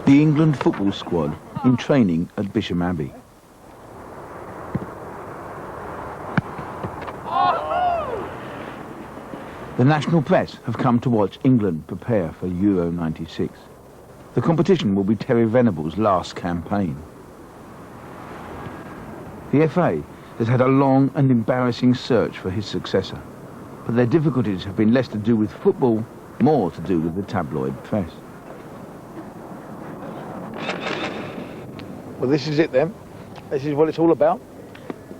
the England football squad in training at Bisham Abbey. The national press have come to watch England prepare for Euro 96. The competition will be Terry Venable's last campaign. The FA has had a long and embarrassing search for his successor, but their difficulties have been less to do with football, more to do with the tabloid press. Well, this is it then. This is what it's all about.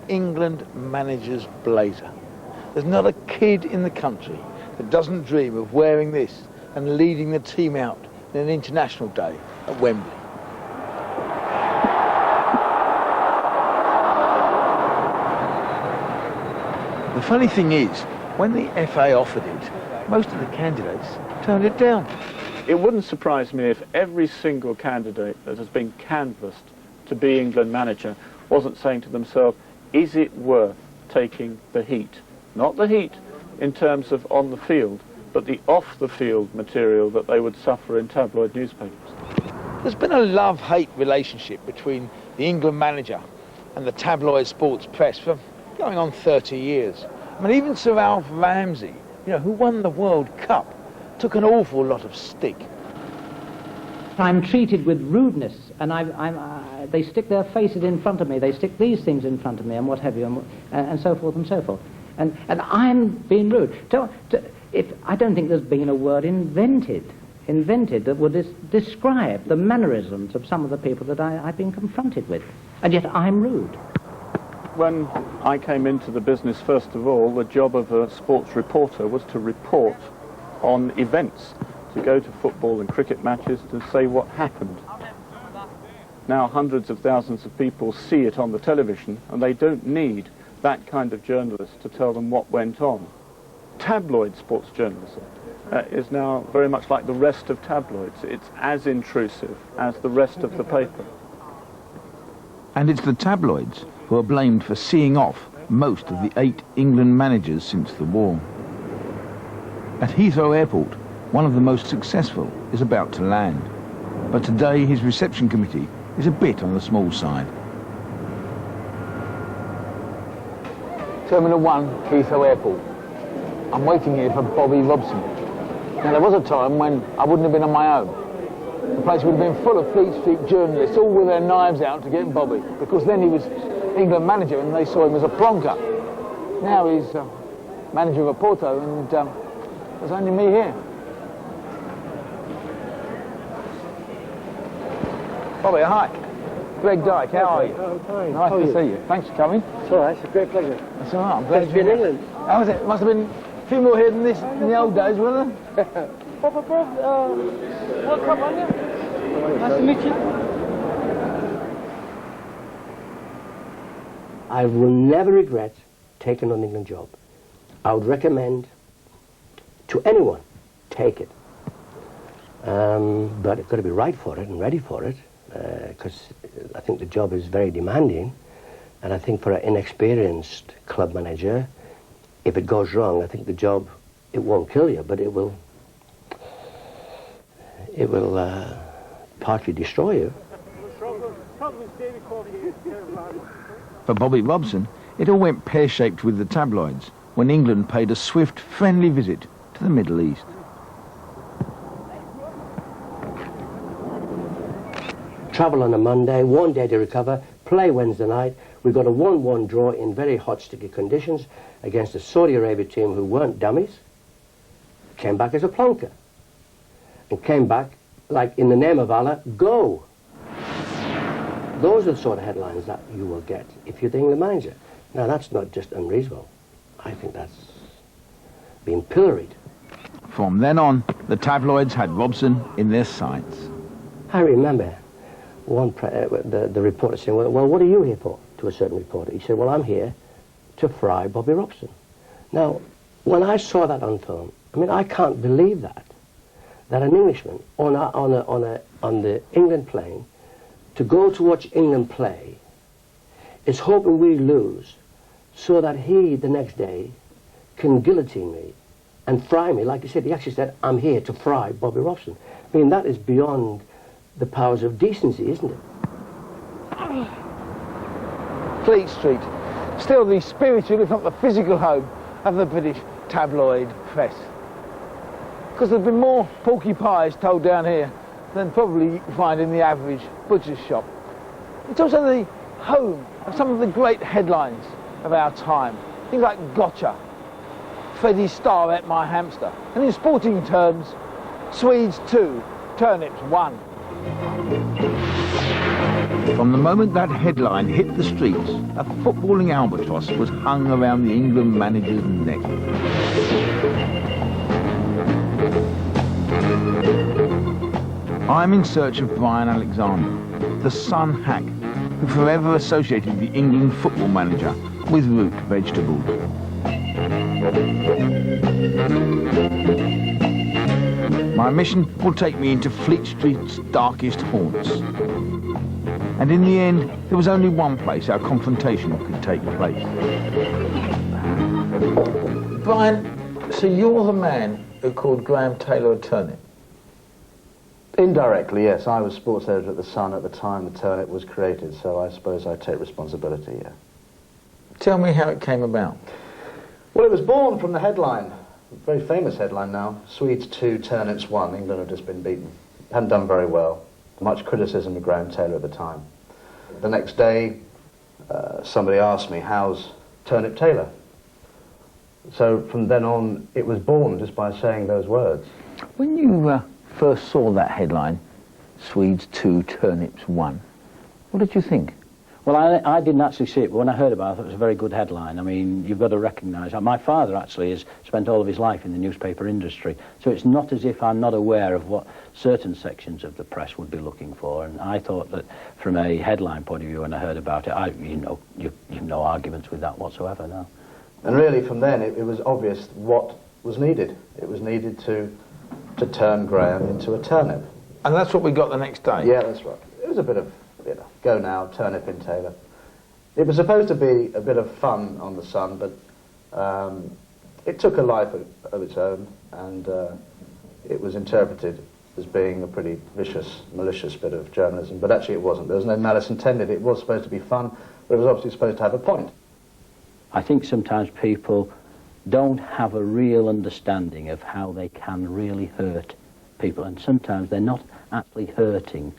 England manager's blazer. There's not a kid in the country that doesn't dream of wearing this and leading the team out in an international day at Wembley. The funny thing is, when the FA offered it, most of the candidates turned it down. It wouldn't surprise me if every single candidate that has been canvassed to be England manager wasn't saying to themselves, is it worth taking the heat? Not the heat in terms of on the field, but the off-the-field material that they would suffer in tabloid newspapers. There's been a love-hate relationship between the England manager and the tabloid sports press for going on 30 years. I mean, even Sir Alf Ramsey, you know, who won the World Cup, took an awful lot of stick. I'm treated with rudeness, and they stick their faces in front of me, they stick these things in front of me, and what have you, and so forth and so forth. And I'm being rude. I don't think there's been a word invented that would describe the mannerisms of some of the people that I've been confronted with. And yet I'm rude. When I came into the business, first of all, the job of a sports reporter was to report on events, to go to football and cricket matches to say what happened. Now hundreds of thousands of people see it on the television, and they don't need that kind of journalist to tell them what went on. Tabloid sports journalism is now very much like the rest of tabloids. It's as intrusive as the rest of the paper. And it's the tabloids who are blamed for seeing off most of the 8 England managers since the war. At Heathrow Airport, one of the most successful is about to land. But today his reception committee is a bit on the small side. Terminal 1, Heathrow Airport. I'm waiting here for Bobby Robson. Now, there was a time when I wouldn't have been on my own. The place would have been full of Fleet Street journalists, all with their knives out to get Bobby, because then he was England manager and they saw him as a plonker. Now he's manager of Porto, and there's only me here. Bobby, hi. Greg Dyke, how are you? Fine. Nice to see you. Thanks for coming. It's all right, it's a great pleasure. That's all right, I'm glad to be in England. How was it? Must have been a few more here than this in the old days, wasn't there? Welcome, Anya. Nice to meet you. I will never regret taking on the England job. I would recommend to anyone, take it. But it's got to be right for it and ready for it, because I think the job is very demanding, and I think for an inexperienced club manager, if it goes wrong, I think the job, it won't kill you, but it will partly destroy you. For Bobby Robson, it all went pear-shaped with the tabloids when England paid a swift, friendly visit to the Middle East. Travel on a Monday, 1 day to recover, play Wednesday night. We got a 1-1 draw in very hot, sticky conditions against a Saudi Arabia team who weren't dummies. Came back as a plonker. And came back like, in the name of Allah, go. Those are the sort of headlines that you will get if you're the England manager. Now, that's not just unreasonable. I think that's being pilloried. From then on, the tabloids had Robson in their sights. I remember the reporter saying, well, what are you here for, to a certain reporter? He said, well, I'm here to fry Bobby Robson. Now, when I saw that on film, I mean, I can't believe that an Englishman on the England plane, to go to watch England play, is hoping we lose so that he, the next day, can guillotine me and fry me. Like he said, he actually said, I'm here to fry Bobby Robson. I mean, that is beyond the powers of decency, isn't it? Fleet Street, still the spiritual, if not the physical home of the British tabloid press. Because there's been more porky pies told down here than probably you can find in the average butcher's shop. It's also the home of some of the great headlines of our time. Things like Gotcha, Freddie Starr ate my hamster, and in sporting terms, Swedes 2, Turnips 1. From the moment that headline hit the streets, a footballing albatross was hung around the England manager's neck. I'm in search of Brian Alexander, the Sun hack, who forever associated the England football manager with root vegetables. My mission will take me into Fleet Street's darkest haunts. And in the end, there was only one place our confrontation could take place. Brian, so you're the man who called Graham Taylor a turnip? Indirectly, yes. I was sports editor at The Sun at the time the turnip was created, so I suppose I take responsibility, yeah. Tell me how it came about. Well, it was born from the headline, a very famous headline now, Swedes 2, Turnips 1, England have just been beaten. Hadn't done very well. Much criticism of Graham Taylor at the time. The next day, somebody asked me, how's Turnip Taylor? So from then on, it was born just by saying those words. When you first saw that headline, Swedes 2, Turnips 1, what did you think? Well, I didn't actually see it, but when I heard about it, I thought it was a very good headline. I mean, you've got to recognise, my father actually has spent all of his life in the newspaper industry, so it's not as if I'm not aware of what certain sections of the press would be looking for, and I thought that from a headline point of view, when I heard about it, you've no arguments with that whatsoever, no. And really from then, it was obvious what was needed. It was needed to turn Graham into a turnip. And that's what we got the next day? Yeah, that's right. It was a bit of, go now, Turnip in Taylor. It was supposed to be a bit of fun on The Sun, but it took a life of its own, and it was interpreted as being a pretty vicious, malicious bit of journalism, but actually it wasn't. There was no malice intended. It was supposed to be fun, but it was obviously supposed to have a point. I think sometimes people don't have a real understanding of how they can really hurt people, and sometimes they're not actually hurting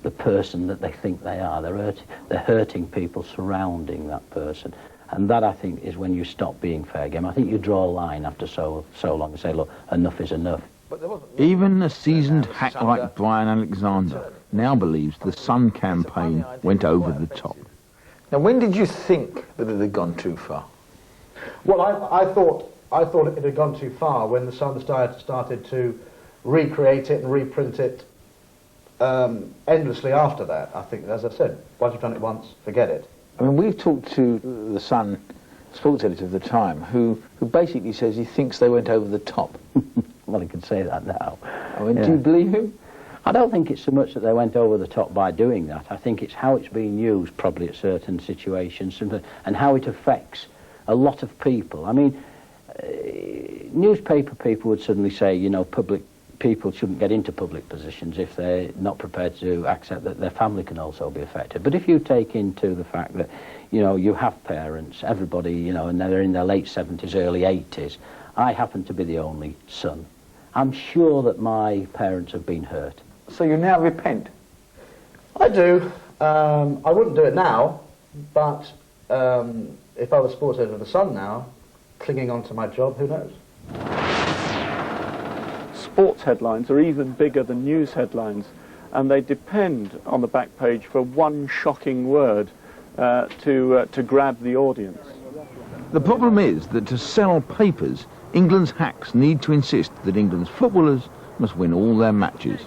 the person that they think they are. They're hurting people surrounding that person, and that, I think, is when you stop being fair game. I think you draw a line after so long and say, look, enough is enough. Even a seasoned hack like Brian Alexander now believes the Sun campaign went over the top. Now, when did you think that it had gone too far? Well, I thought it had gone too far when the Sun started to recreate it and reprint it endlessly after that. I think, as I said, once you've done it once, forget it. I mean, we've talked to the Sun sports editor of the time, who basically says he thinks they went over the top. Well, he can say that now. I mean, do you believe him? I don't think it's so much that they went over the top by doing that. I think it's how it's being used, probably, at certain situations, and how it affects a lot of people. I mean, newspaper people would suddenly say, public people shouldn't get into public positions if they're not prepared to accept that their family can also be affected. But if you take into the fact that, you have parents, everybody, and they're in their late 70s, early 80s, I happen to be the only son. I'm sure that my parents have been hurt. So you now repent? I do. I wouldn't do it now, but if I was sports editor of The Sun now, clinging on to my job, who knows? Sports headlines are even bigger than news headlines, and they depend on the back page for one shocking word to grab the audience. The problem is that to sell papers, England's hacks need to insist that England's footballers must win all their matches.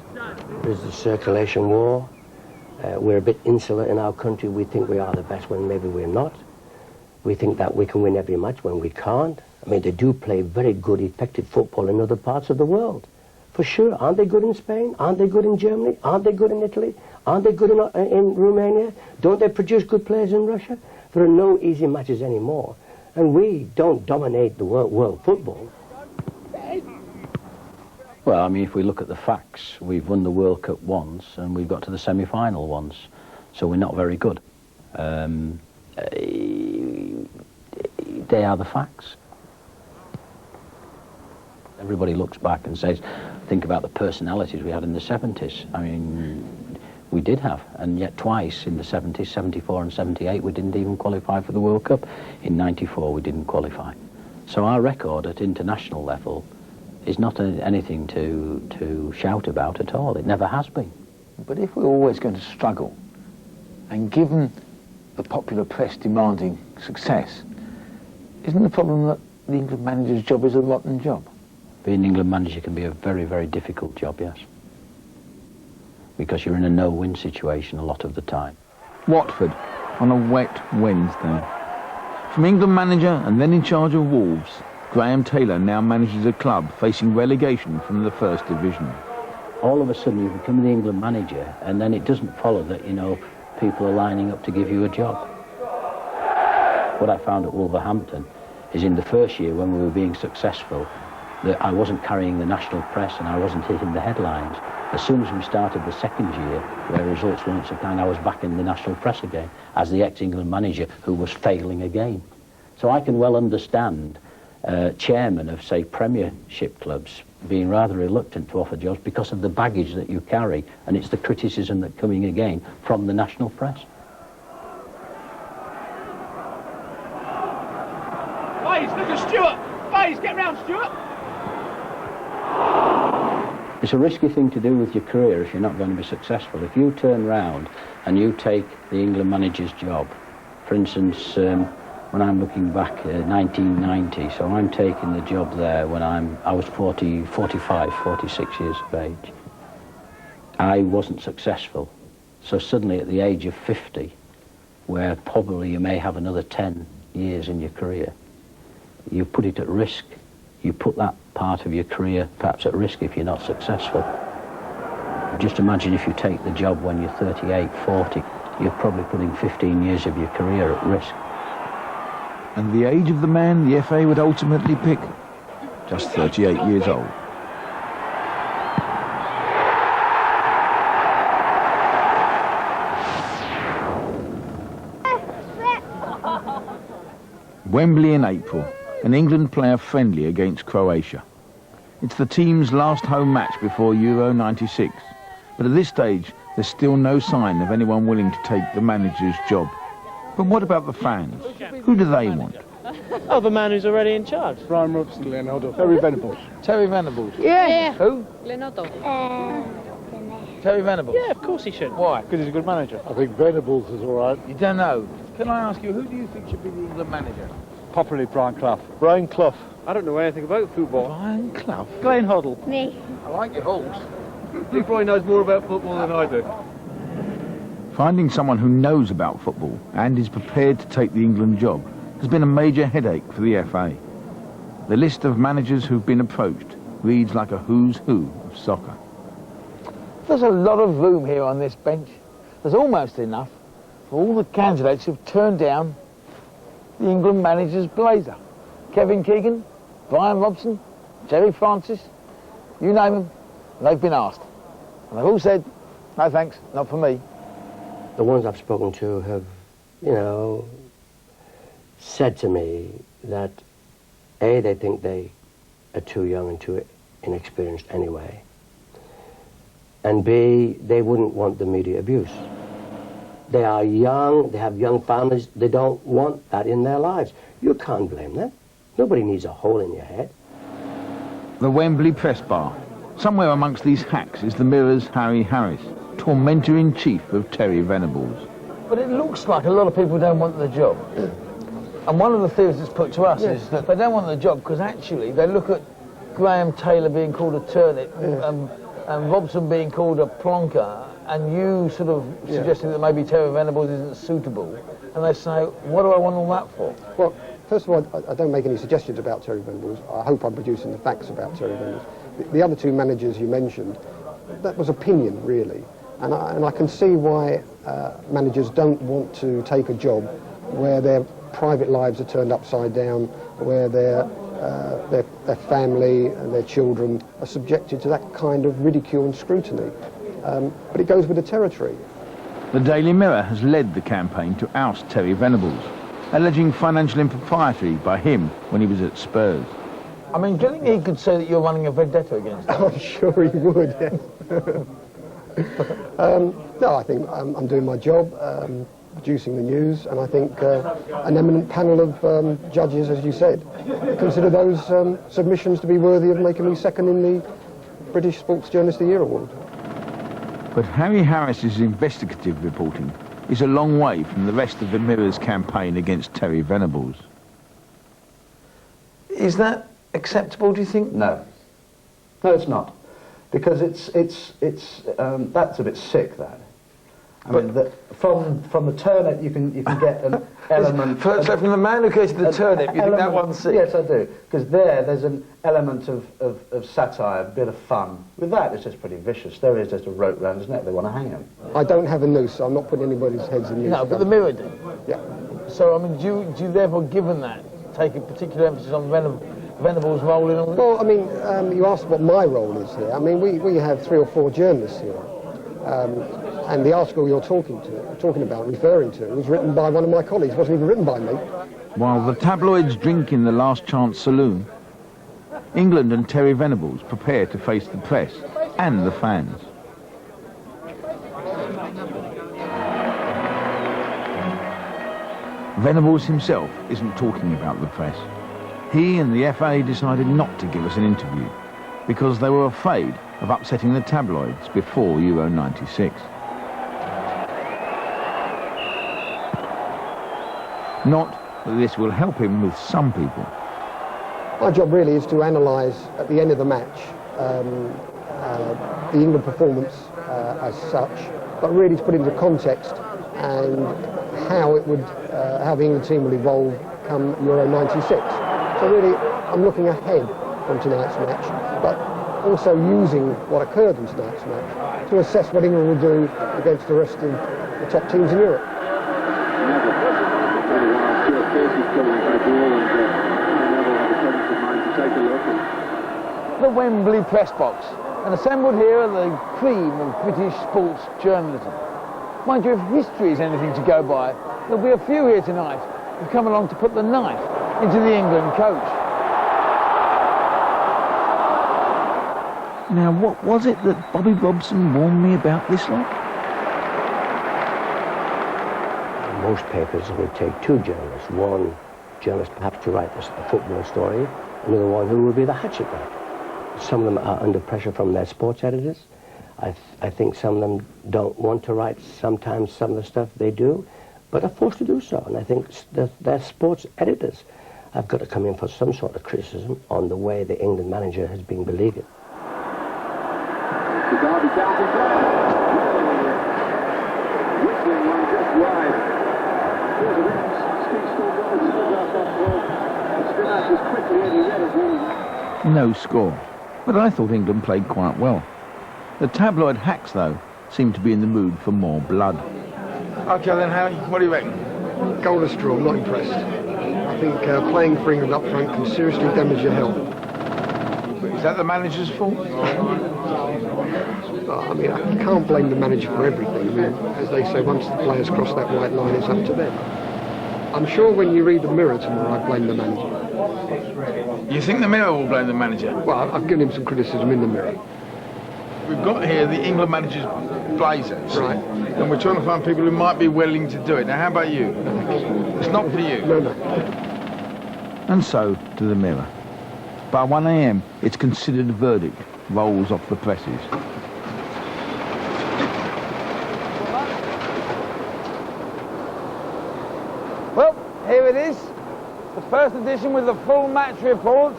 There's the circulation war. We're a bit insular in our country. We think we are the best when maybe we're not. We think that we can win every match when we can't. I mean, they do play very good, effective football in other parts of the world. For sure. Aren't they good in Spain? Aren't they good in Germany? Aren't they good in Italy? Aren't they good in Romania? Don't they produce good players in Russia? There are no easy matches anymore. And we don't dominate the world football. Well, I mean, if we look at the facts, we've won the World Cup once and we've got to the semi-final once, so we're not very good. They are the facts. Everybody looks back and says, think about the personalities we had in the 70s. I mean, we did have, and yet twice in the 70s, 74 and 78, we didn't even qualify for the World Cup. In 94, we didn't qualify. So our record at international level is not anything to shout about at all. It never has been. But if we're always going to struggle, and given the popular press demanding success, isn't the problem that the England manager's job is a rotten job? Being an England manager can be a very, very difficult job, yes. Because you're in a no-win situation a lot of the time. Watford on a wet Wednesday. From England manager and then in charge of Wolves, Graham Taylor now manages a club facing relegation from the First Division. All of a sudden you become the England manager, and then it doesn't follow that, you know, people are lining up to give you a job. What I found at Wolverhampton is in the first year when we were being successful, that I wasn't carrying the national press and I wasn't hitting the headlines. As soon as we started the second year, where results weren't so kind, I was back in the national press again as the ex-England manager who was failing again. So I can well understand chairmen of, say, Premiership clubs being rather reluctant to offer jobs because of the baggage that you carry, and it's the criticism that's coming again from the national press. Bays, look at Stuart! Bays, get round, Stuart! It's a risky thing to do with your career if you're not going to be successful. If you turn round and you take the England manager's job, for instance, when I'm looking back at 1990, so I'm taking the job there when I was 45, 46 years of age. I wasn't successful. So suddenly at the age of 50, where probably you may have another 10 years in your career, you put it at risk. You put that part of your career perhaps at risk if you're not successful. Just imagine if you take the job when you're 38, 40, you're probably putting 15 years of your career at risk. And the age of the man the FA would ultimately pick? Just 38 years old. Wembley in April, an England player friendly against Croatia. It's the team's last home match before Euro 96, but at this stage there's still no sign of anyone willing to take the manager's job. But what about the fans? Who do they want? Oh, the man who's already in charge. Bobby Robson, Glenn Hoddle, Terry Venables. Terry Venables? Yeah. Who? Glenn Hoddle. Terry Venables? Yeah, of course he should. Why? Because he's a good manager. I think Venables is all right. You don't know. Can I ask you, who do you think should be the England manager? Popularly, Brian Clough. Brian Clough. I don't know anything about football. Brian Clough? Glenn Hoddle. Me. I like your horse. He probably knows more about football than I do. Finding someone who knows about football and is prepared to take the England job has been a major headache for the FA. The list of managers who've been approached reads like a who's who of soccer. There's a lot of room here on this bench. There's almost enough for all the candidates who've turned down the England manager's blazer. Kevin Keegan, Brian Robson, Jerry Francis, you name them, they've been asked. And they've all said, no thanks, not for me. The ones I've spoken to have, you know, said to me that A, they think they are too young and too inexperienced anyway, and B, they wouldn't want the media abuse. They are young, they have young families, they don't want that in their lives. You can't blame them. Nobody needs a hole in your head. The Wembley press bar. Somewhere amongst these hacks is the Mirror's Harry Harris, tormentor-in-chief of Terry Venables. But it looks like a lot of people don't want the job. And one of the theories that's put to us is that they don't want the job because actually they look at Graham Taylor being called a turnip and Robson being called a plonker, and you sort of suggesting that maybe Terry Venables isn't suitable, and they say, what do I want all that for? Well, first of all, I don't make any suggestions about Terry Venables. I hope I'm producing the facts about Terry Venables. The other two managers you mentioned, that was opinion, really. And I can see why managers don't want to take a job where their private lives are turned upside down, where their their family and their children are subjected to that kind of ridicule and scrutiny. But it goes with the territory. The Daily Mirror has led the campaign to oust Terry Venables, alleging financial impropriety by him when he was at Spurs. I mean, do you think he could say that you're running a vendetta against him? I'm sure he would, yes. No, I think I'm doing my job, producing the news, and I think an eminent panel of judges, as you said, consider those submissions to be worthy of making me second in the British Sports Journalist of the Year award. But Harry Harris's investigative reporting is a long way from the rest of the Mirror's campaign against Terry Venables. Is that acceptable, do you think? No. No, it's not. Because that's a bit sick, that. I mean, from the turnip you can get an element... So from the man who created the turnip, you think that one's sick? Yes, I do. Because there's an element of satire, a bit of fun. With that, it's just pretty vicious. There is just a rope round his neck, they want to hang him. I don't have a noose, so I'm not putting anybody's heads in the noose. No, but the Mirror do. Yeah. So, I mean, do you therefore, given that, take a particular emphasis on Venables' role in all this? Well, I mean, you asked what my role is here. I mean, we have 3 or 4 journalists here. And the article you're talking about, referring to, was written by one of my colleagues. It wasn't even written by me. While the tabloids drink in the Last Chance saloon, England and Terry Venables prepare to face the press and the fans. Venables himself isn't talking about the press. He and the FA decided not to give us an interview because they were afraid of upsetting the tabloids before Euro 96. Not that this will help him with some people. My job really is to analyse, at the end of the match, the England performance as such, but really to put it into context and how the England team will evolve come Euro 96. So really, I'm looking ahead from tonight's match, but also using what occurred in tonight's match to assess what England will do against the rest of the top teams in Europe. The Wembley press box, and assembled here are the cream of British sports journalism. Mind you, if history is anything to go by, there'll be a few here tonight who've come along to put the knife into the England coach. Now, what was it that Bobby Robson warned me about this lot? Most papers would take 2 journalists. One journalist perhaps to write a football story, another one who will be the hatchet man. Some of them are under pressure from their sports editors. I think some of them don't want to write sometimes some of the stuff they do, but are forced to do so. And I think their sports editors have got to come in for some sort of criticism on the way the England manager has been beleaguered. No score. But I thought England played quite well. The tabloid hacks, though, seem to be in the mood for more blood. OK then, Harry, what do you reckon? Goal of straw, I'm not impressed. I think playing for England up front can seriously damage your health. Is that the manager's fault? I mean, I can't blame the manager for everything. I mean, as they say, once the players cross that white line, it's up to them. I'm sure when you read the Mirror tomorrow, I blame the manager. You think the Mirror will blame the manager? Well, I've given him some criticism in the Mirror. We've got here the England manager's blazers. Right. And we're trying to find people who might be willing to do it. Now, how about you? It's not for you. No. And so to the Mirror. By 1 a.m, it's considered a verdict, rolls off the presses. Well, here it is. The first edition with the full match report.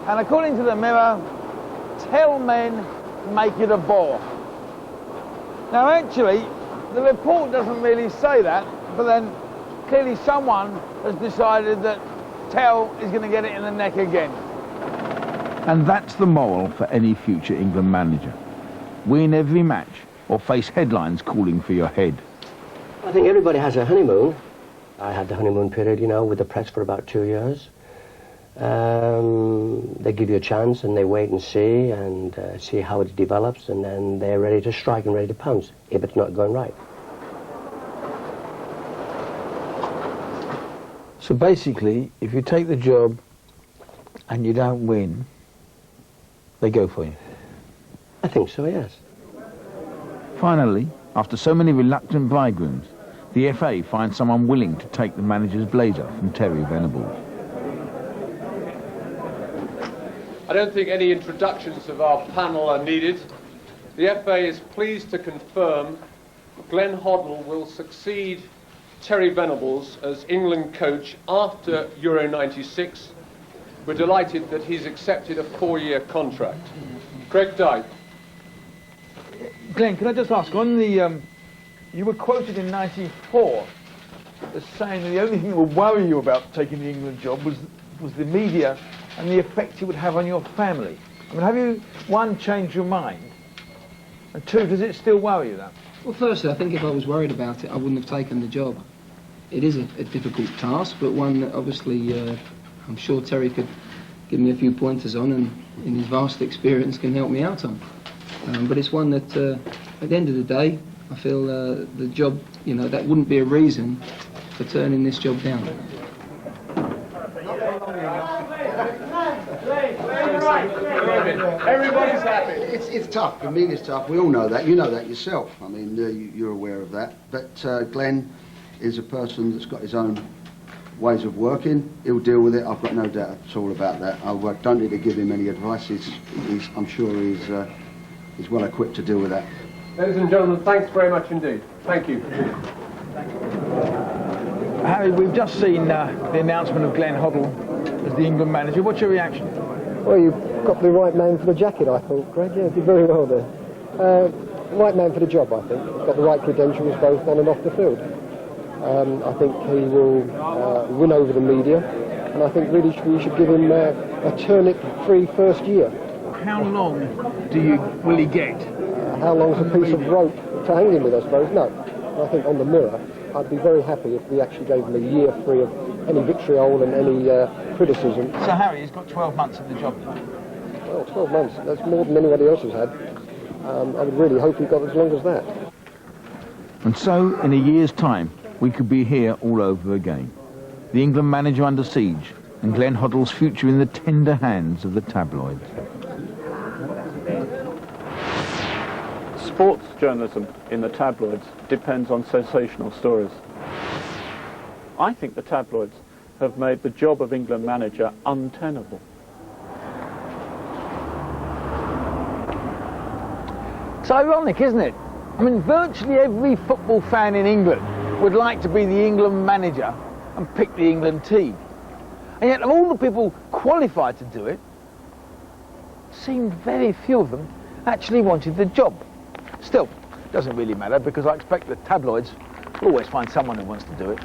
And according to the Mirror, tell men, make it a bore. Now, actually, the report doesn't really say that, but then clearly someone has decided that Tell is going to get it in the neck again. And that's the moral for any future England manager. Win every match or face headlines calling for your head. I think everybody has a honeymoon. I had the honeymoon period, you know, with the press for about 2 years. They give you a chance and they wait and see how it develops, and then they're ready to strike and ready to pounce if it's not going right. So basically, if you take the job and you don't win, they go for you. I think so, yes. Finally, after so many reluctant bridegrooms, the FA finds someone willing to take the manager's blazer from Terry Venables. I don't think any introductions of our panel are needed. The FA is pleased to confirm Glenn Hoddle will succeed Terry Venables as England coach after Euro 96. We're delighted that he's accepted a 4-year contract. Craig Dyke. Glenn, can I just ask, on the, you were quoted in '94 as saying that the only thing that would worry you about taking the England job was the media and the effect it would have on your family. I mean, have you, one, changed your mind? And two, does it still worry you, that? Well, firstly, I think if I was worried about it, I wouldn't have taken the job. It is a difficult task, but one that obviously I'm sure Terry could give me a few pointers on, and in his vast experience can help me out on. But it's one that, at the end of the day, I feel the job, you know, that wouldn't be a reason for turning this job down. Everybody's happy. It's tough. For me, it's tough. We all know that. You know that yourself. I mean, you're aware of that. But Glenn is a person that's got his own ways of working. He'll deal with it. I've got no doubt at all about that. I don't need to give him any advice. I'm sure he's well equipped to deal with that. Ladies and gentlemen, thanks very much indeed. Thank you. Harry, we've just seen the announcement of Glenn Hoddle as the England manager. What's your reaction? Well, you've got the right man for the jacket, I thought, Greg. Yeah, did very well there. Right man for the job, I think. He's got the right credentials both on and off the field. I think he will win over the media, and I think really we should give him a turnip-free first year. How long will he get? How long's a piece of rope to hang him with, I suppose? No. I think on the mirror, I'd be very happy if we actually gave him a year free of any vitriol and any criticism. So Harry, he's got 12 months in the job now. Well, 12 months, that's more than anybody else has had. I would really hope he got as long as that. And so, in a year's time, we could be here all over again. The England manager under siege, and Glenn Hoddle's future in the tender hands of the tabloids. Sports journalism in the tabloids depends on sensational stories. I think the tabloids have made the job of England manager untenable. It's ironic, isn't it? I mean, virtually every football fan in England would like to be the England manager and pick the England team. And yet, of all the people qualified to do it, it seemed very few of them actually wanted the job. Still, it doesn't really matter, because I expect the tabloids will always find someone who wants to do it.